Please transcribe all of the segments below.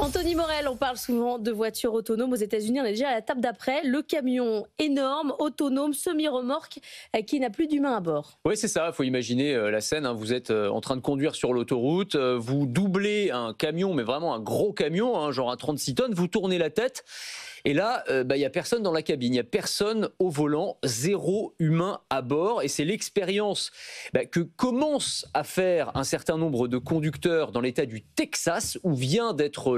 Anthony Morel, on parle souvent de voitures autonomes aux États-Unis. On est déjà à la table d'après. Le camion énorme, autonome, semi-remorque, qui n'a plus d'humain à bord. Oui, c'est ça. Il faut imaginer la scène. Vous êtes en train de conduire sur l'autoroute. Vous doublez un camion, mais vraiment un gros camion, genre à 36 tonnes. Vous tournez la tête. Et là, il n'y a personne dans la cabine, il n'y a personne au volant, zéro humain à bord. Et c'est l'expérience que commencent à faire un certain nombre de conducteurs dans l'État du Texas, où vient d'être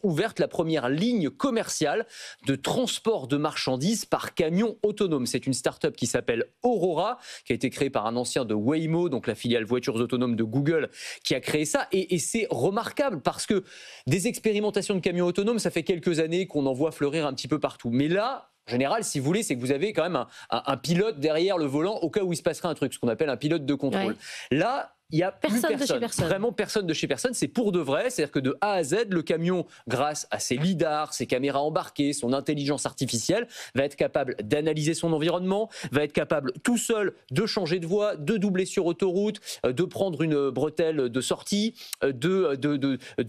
ouverte la première ligne commerciale de transport de marchandises par camion autonome. C'est une start-up qui s'appelle Aurora, qui a été créée par un ancien de Waymo, donc la filiale voitures autonomes de Google, qui a créé ça. Et c'est remarquable parce que des expérimentations de camions autonomes, ça fait quelques années qu'on en voit fleurir un petit peu partout. Mais là, en général, si vous voulez, c'est que vous avez quand même un pilote derrière le volant au cas où il se passerait un truc, ce qu'on appelle un pilote de contrôle. Ouais. Là, il n'y a personne de chez personne. Vraiment personne de chez personne. C'est pour de vrai. C'est-à-dire que de A à Z, le camion, grâce à ses lidars, ses caméras embarquées, son intelligence artificielle, va être capable d'analyser son environnement, va être capable tout seul de changer de voie, de doubler sur autoroute, de prendre une bretelle de sortie, de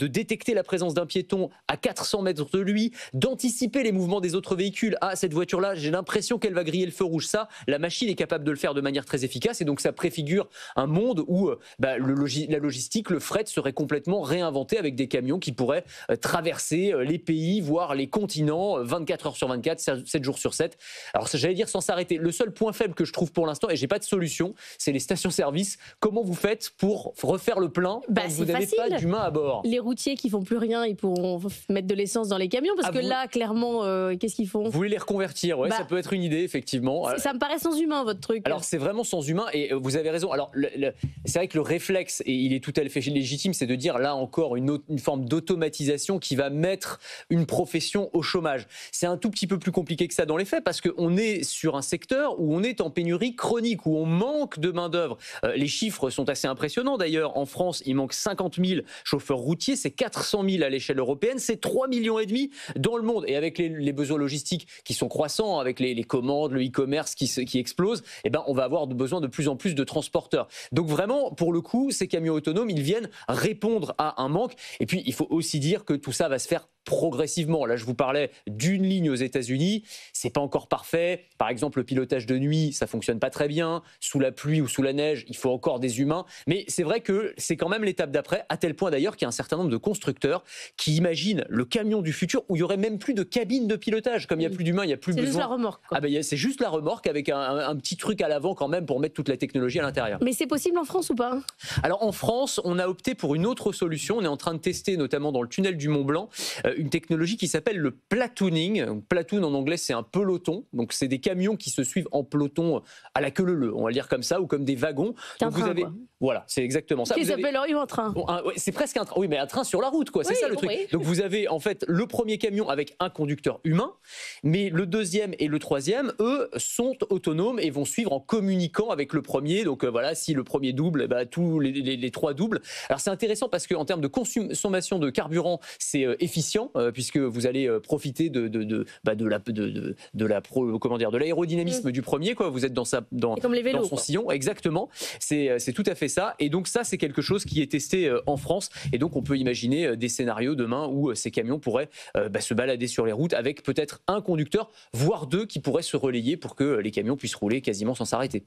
détecter la présence d'un piéton à 400 mètres de lui, d'anticiper les mouvements des autres véhicules. Ah, cette voiture-là, j'ai l'impression qu'elle va griller le feu rouge. Ça, la machine est capable de le faire de manière très efficace. Et donc, ça préfigure un monde où la logistique, le fret serait complètement réinventé avec des camions qui pourraient traverser les pays, voire les continents 24 heures sur 24, 7 jours sur 7. Alors j'allais dire sans s'arrêter. Le seul point faible que je trouve pour l'instant, et j'ai pas de solution, c'est les stations-service. Comment vous faites pour refaire le plein quand vous n'avez pas d'humain à bord? Les routiers qui font plus rien, ils pourront mettre de l'essence dans les camions parce que là, clairement, qu'est-ce qu'ils font? Vous voulez les reconvertir, ouais, ça peut être une idée, effectivement. Ça me paraît sans humain, votre truc. Alors c'est vraiment sans humain et vous avez raison. Alors c'est vrai que le réflexe, et il est tout à fait légitime, c'est de dire là encore une forme d'automatisation qui va mettre une profession au chômage. C'est un tout petit peu plus compliqué que ça dans les faits parce qu'on est sur un secteur où on est en pénurie chronique, où on manque de main-d'œuvre. Les chiffres sont assez impressionnants d'ailleurs. En France, il manque 50 000 chauffeurs routiers, c'est 400 000 à l'échelle européenne, c'est 3,5 millions dans le monde. Et avec les besoins logistiques qui sont croissants, avec les commandes, le e-commerce qui explose, on va avoir besoin de plus en plus de transporteurs. Donc vraiment, pour le coup, ces camions autonomes, ils viennent répondre à un manque. Et puis, il faut aussi dire que tout ça va se faire progressivement. Là, je vous parlais d'une ligne aux États-Unis. C'est pas encore parfait. Par exemple, le pilotage de nuit, ça fonctionne pas très bien. Sous la pluie ou sous la neige, il faut encore des humains. Mais c'est vrai que c'est quand même l'étape d'après, à tel point d'ailleurs qu'il y a un certain nombre de constructeurs qui imaginent le camion du futur où il y aurait même plus de cabine de pilotage. Comme il n'y a plus d'humains, il n'y a plus besoin. C'est juste la remorque, quoi. C'est juste la remorque avec un petit truc à l'avant quand même pour mettre toute la technologie à l'intérieur. Mais c'est possible en France ou pas? Alors en France, on a opté pour une autre solution. On est en train de tester, notamment dans le tunnel du Mont Blanc, une technologie qui s'appelle le platooning. Platoon en anglais, c'est un peloton. Donc c'est des camions qui se suivent en peloton à la queue leu-leu, on va le dire comme ça, ou comme des wagons. Donc vous avez, voilà, c'est exactement ça. Qui s'appelleriez un train? C'est presque un train. Oui, mais un train sur la route, quoi. C'est ça le truc. Donc vous avez en fait le premier camion avec un conducteur humain, mais le deuxième et le troisième, eux, sont autonomes et vont suivre en communiquant avec le premier. Donc voilà, si le premier double, tous les trois doubles. Alors c'est intéressant parce qu'en termes de consommation de carburant, c'est efficient puisque vous allez profiter de l'aérodynamisme du premier, quoi. Vous êtes dans comme les vélos, dans son sillon, exactement. C'est tout à fait ça. Et donc ça, c'est quelque chose qui est testé en France. Et donc on peut imaginer des scénarios demain où ces camions pourraient se balader sur les routes avec peut-être un conducteur, voire deux, qui pourraient se relayer pour que les camions puissent rouler quasiment sans s'arrêter.